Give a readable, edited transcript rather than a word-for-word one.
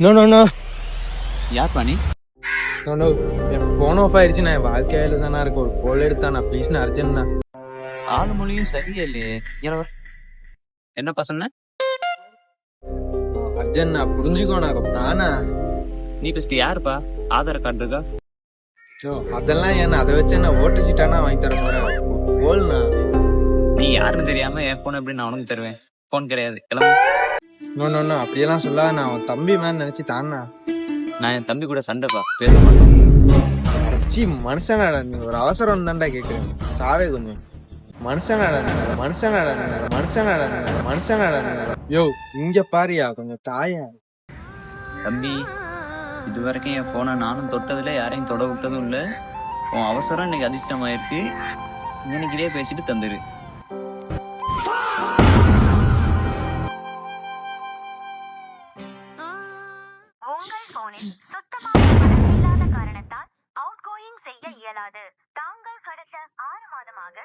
No no no யார் பாணி? No no என் ஃபோன் ஆஃப் ஆயிடுச்சு. நான் என் வாழ்க்கையில தானே இருக்கு. ஒரு கோல் எடுத்தாண்ணா ப்ளீஸ்ண்ணா, அர்ஜென்ட்ண்ணா. ஆள் மொழியும் சரியே இல்லையே. என்னப்பா சொன்ன? அர்ஜென்ட்ண்ணா புரிஞ்சுக்கோண்ணா தானா. நீ ஃபர்ஸ்ட் யாருப்பா? ஆதார் கார்டு இருக்கா? அதெல்லாம் ஏன்னா அதை வச்சு என்ன ஓட்டு சீட்டானா வாங்கி தர போறேன். கோல்ண்ணா. நீ யாருன்னு தெரியாம என் போன் எப்படி நான் உனக்கு தருவேன்? போன் கிடையாது, கிளம்பு. நோ நோ நோ அப்படியெல்லாம் சொல்லாத. நான் அவன் தம்பி மேன் நினைச்சு தானா. நான் என் தம்பி கூட சண்டைப்பா, பேச மாட்டேன். அச்சி மனுஷனாடா நீ, ஒரு அவசரம் தான்டா கேட்குறேன். தாவே கொஞ்சம் மனுஷனாடா மனுஷனாடா மனுஷனாடா மனுஷனாடா. யோ இங்க பாரியா, கொஞ்சம் தாயா. தம்பி, இது வரைக்கும் என் போனை நானும் தொட்டதில்ல, யாரையும் தொட விட்டதும் இல்லை. உன் அவசரம் இன்னைக்கு அதிர்ஷ்டமாயிருக்கு. இன்னைக்கிலே பேசிட்டு தந்துரு. உங்கள் போனில் சுத்தமாக பணம் இல்லாத காரணத்தால் அவுட் கோயிங் செய்ய இயலாது. தாங்கள் கடந்த 6 மாதமாக